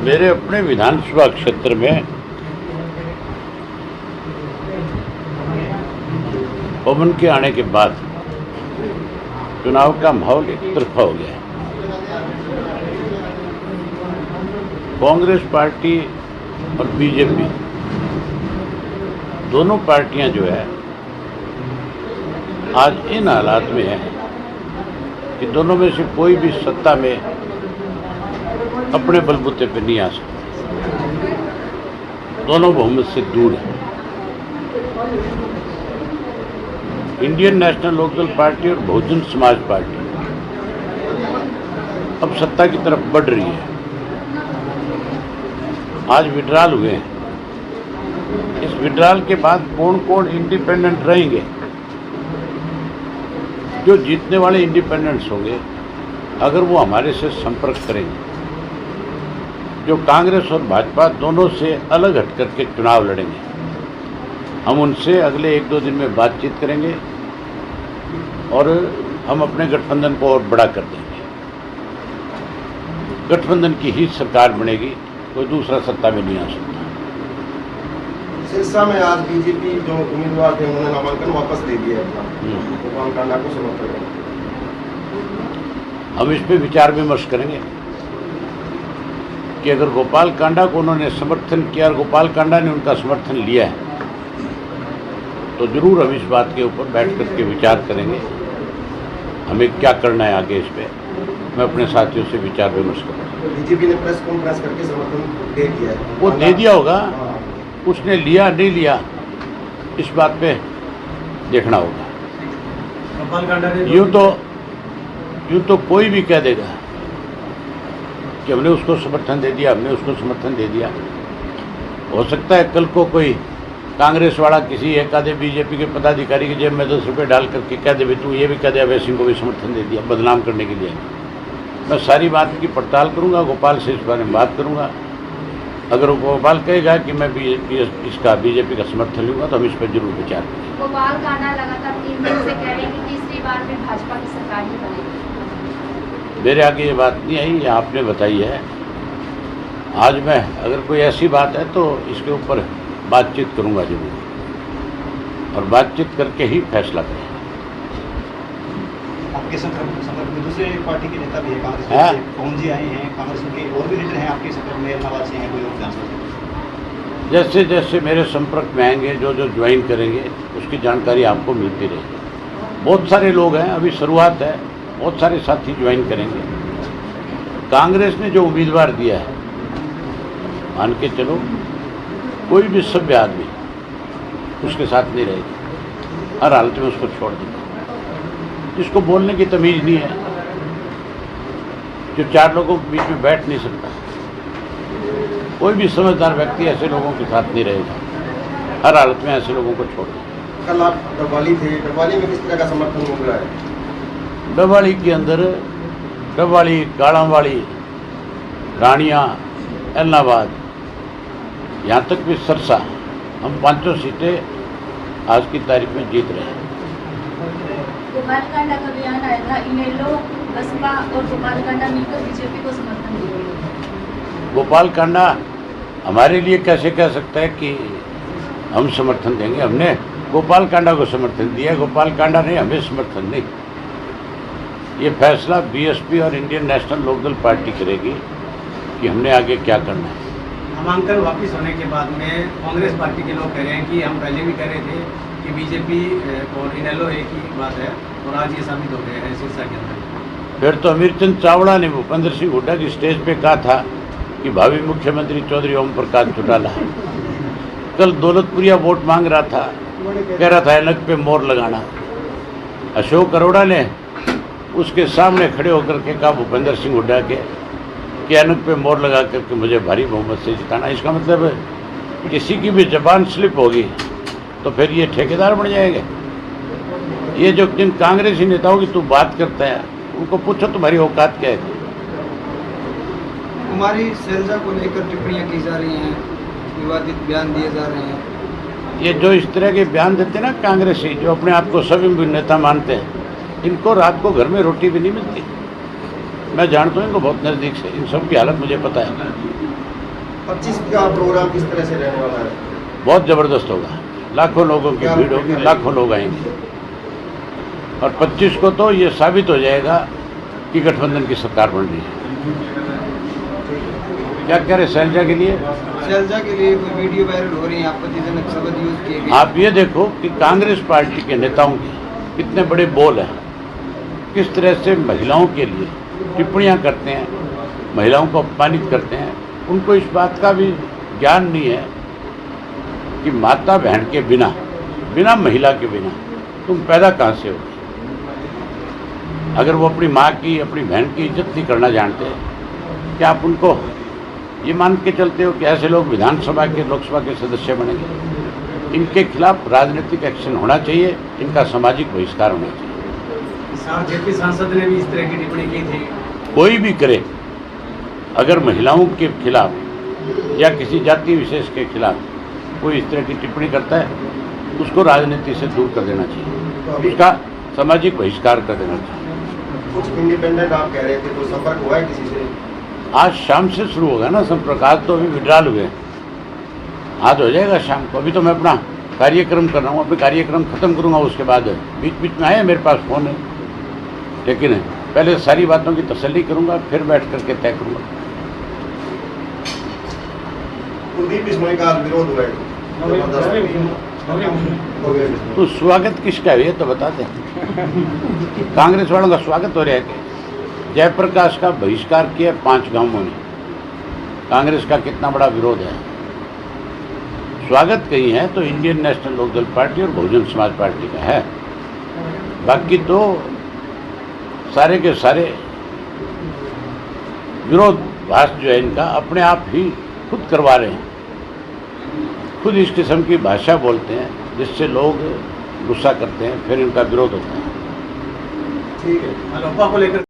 मेरे अपने विधानसभा क्षेत्र में पवन के आने के बाद चुनाव का माहौल एक तरफा हो गया है। कांग्रेस पार्टी और बीजेपी दोनों पार्टियां जो है आज इन हालात में है कि दोनोमें से कोई भी सत्ता में अपने बलबूते पर नहीं आ सकता। दोनों बहुमत से दूर है। इंडियन नेशनल लोकदल पार्टी और बहुजन समाज पार्टी अब सत्ता की तरफ बढ़ रही है। आज विड्रॉल हुए हैं। इस विड्रॉल के बाद कौन कौन इंडिपेंडेंट रहेंगे? जो जीतने वाले इंडिपेंडेंट्स होंगे, अगर वो हमारे से संपर्क करेंगे, जो कांग्रेस और भाजपा दोनों से अलग हट करके चुनाव लड़ेंगे, हम उनसे अगले 1-2 दिन में बातचीत करेंगे और हम अपने गठबंधन को और बड़ा कर देंगे। गठबंधन की ही सरकार बनेगी, कोई दूसरा सत्ता में नहीं आ सकता। सिरसा में आज बीजेपी जो उम्मीदवार थे उन्होंने नामांकन वापस ले दिया अपना, गोपाल कांडा को समर्थन करें। हम इस पे विचार विमर्श करेंगे कि अगर गोपाल कांडा को उन्होंने समर्थन किया और गोपाल कांडा ने उनका समर्थन लिया है तो जरूर हम इस बात के ऊपर बैठ करके विचार करेंगे हमें क्या करना है आगे। इस पे मैं अपने साथियों से विचार विमर्श करूँगा। बीजेपी ने प्रेस कॉन्फ्रेंस करके समर्थन दे दिया है। वो दे दिया होगा, उसने लिया नहीं लिया इस बात पे देखना होगा। यूँ तो कोई भी कह देगा कि हमने उसको समर्थन दे दिया, हमने उसको समर्थन दे दिया। हो सकता है कल को कोई कांग्रेस वाला किसी एक आधे बीजेपी के पदाधिकारी की जेब में 10 रुपये डाल करके कह दे भी तू ये भी कह दे अभय सिंह को भी समर्थन दे दिया, बदनाम करने के लिए। मैं सारी बात की पड़ताल करूंगा, गोपाल से इस बारे में बात करूंगा। अगर गोपाल कहेगा कि मैं इसका बीजेपी का समर्थन लूँगा तो हम इस पर जरूर विचार करेंगे। गोपाल कांडा लगातार 3 दिन से कह रहे हैं कि तीसरी बार में भाजपा की सरकार ही बनेगी। मेरे आगे ये बात नहीं आई, ये आपने बताई है। आज मैं अगर कोई ऐसी बात है तो इसके ऊपर बातचीत करूंगा जरूर और बातचीत करके ही फैसला करेंगे। आपके संपर्क में दूसरे पार्टी के नेता भी है, कांग्रेस से पवन जी आए हैं, कांग्रेस के और भी लीडर हैं आपके संपर्क में, अहमदाबाद से हैं, कोई और विधानसभा? जैसे जैसे मेरे संपर्क में आएंगे, जो जो ज्वाइन करेंगे उसकी जानकारी आपको मिलती रहेगी। बहुत सारे लोग हैं, अभी शुरुआत है, बहुत सारे साथी ज्वाइन करेंगे। कांग्रेस ने जो उम्मीदवार दिया है, मान के चलो कोई भी सभ्य आदमी उसके साथ नहीं रहेगा, हर हालत में उसको छोड़ देगा। जिसको बोलने की तमीज़ नहीं है, जो 4 लोगों के बीच में बैठ नहीं सकता, कोई भी समझदार व्यक्ति ऐसे लोगों के साथ नहीं रहेगा, हर हालत में ऐसे लोगों को छोड़ देगा। कल आप डबवाली थे, डबवाली में किस तरह का समर्थन मिल रहा है? डबवाली के अंदर डबवाली, गाड़ावाली, रानिया, एलनाबाद, यहाँ तक भी सरसा, हम 5 सीटें आज की तारीख में जीत रहे हैं। गोपाल कांडा का बयान आया था, इनेलो, बसपा और गोपाल कांडा मिलकर बीजेपी को समर्थन देंगे। गोपाल कांडा हमारे लिए कैसे कह सकता है कि हम समर्थन देंगे? हमने गोपाल कांडा को समर्थन दिया, गोपाल कांडा ने हमें समर्थन नहीं। ये फैसला बीएसपी और इंडियन नेशनल लोकदल पार्टी करेगी कि हमने आगे क्या करना है। नामांकन वापस होने के बाद में कांग्रेस पार्टी के लोग कह रहे हैं कि हम पहले भी कह रहे थे कि बीजेपी और इनेलो एक ही बात है, और आज ये साबित हो गया है सिरसा के अंदर। फिर तो अमीरचंद चावड़ा ने भूपेंद्र सिंह हुड्डा की स्टेज पे कहा था कि भावी मुख्यमंत्री चौधरी ओम प्रकाश चौटाला। कल दौलतपुरिया वोट मांग रहा था, कह रहा था ऐनक पे मोहर लगाना। अशोक अरोड़ा ने उसके सामने खड़े होकर के कहा भूपेंद्र सिंह हुड्डा के कि ऐनक पे मोहर लगा करके मुझे भारी बहुमत से जिताना। इसका मतलब किसी की भी जबान स्लिप होगी तो फिर ये ठेकेदार बन जाएंगे। ये जो जिन कांग्रेसी नेताओं की तू बात करता है उनको पूछो तुम्हारी औकात क्या है। कुमारी शैलजा को लेकर टिप्पणियां की जा रही हैं, विवादित बयान दिए जा रहे हैं। ये जो इस तरह के बयान देते हैं ना कांग्रेसी, जो अपने आप को सभी नेता मानते हैं, इनको रात को घर में रोटी भी नहीं मिलती। मैं जानता हूँ इनको बहुत नज़दीक से, इन सब की हालत मुझे पता है। 25 का प्रोग्राम किस तरह से रहने वाला है? बहुत ज़बरदस्त होगा, लाखों लोगों की भीड़ होगी, लाखों लोग आएंगे। और 25 को तो ये साबित हो जाएगा कि गठबंधन की सरकार बन रही है। क्या कह रहे शैलजा के लिए? शैलजा के लिए कोई वीडियो वायरल हो रही है, आपत्तिजनक शब्द यूज किए गए। आप ये देखो कि कांग्रेस पार्टी के नेताओं के कितने बड़े बोल हैं, किस तरह से महिलाओं के लिए टिप्पणियां करते हैं, महिलाओं को अपमानित करते हैं। उनको इस बात का भी ज्ञान नहीं है कि माता बहन के बिना, बिना महिला के बिना तुम पैदा कहाँ से हो। अगर वो अपनी माँ की, अपनी बहन की इज्जत नहीं करना जानते, क्या आप उनको ये मान के चलते हो कि ऐसे लोग विधानसभा के, लोकसभा के सदस्य बनेंगे? इनके खिलाफ राजनीतिक एक्शन होना चाहिए, इनका सामाजिक बहिष्कार होना चाहिए। जेपी सांसद ने भी इस तरह की टिप्पणी की थी। कोई भी करे, अगर महिलाओं के खिलाफ या किसी जाति विशेष के खिलाफ कोई इस तरह की टिप्पणी करता है, उसको राजनीति से दूर कर देना चाहिए, उसका सामाजिक बहिष्कार कर देना चाहिए। कुछ इंडिपेंडेंट आप कह रहे थे, तो संपर्क हुआ है किसी से? आज शाम से शुरू होगा ना संपर्क, आज तो अभी विड्रॉल हुए, आज हो जाएगा शाम को। अभी तो मैं अपना कार्यक्रम कर रहा हूँ, अपने कार्यक्रम खत्म करूँगा, उसके बाद बीच बीच में आए मेरे पास फ़ोन है, लेकिन पहले सारी बातों की तसल्ली करूँगा, फिर बैठ करके तय करूँगा। कुलदीप बिश्नोई का विरोध हुआ है, तो स्वागत किसका है ये तो बता दें। कांग्रेस वालों का स्वागत हो रहा है कि जयप्रकाश का बहिष्कार किया 5 गांवों में, कांग्रेस का कितना बड़ा विरोध है। स्वागत कहीं है तो इंडियन नेशनल लोकदल पार्टी और बहुजन समाज पार्टी का है, बाकी तो सारे के सारे विरोधाभास जो है इनका अपने आप ही खुद करवा रहे हैं, खुद इस किस्म की भाषा बोलते हैं जिससे लोग गुस्सा करते हैं, फिर इनका विरोध होता है। ठीक है। लोपा को लेकर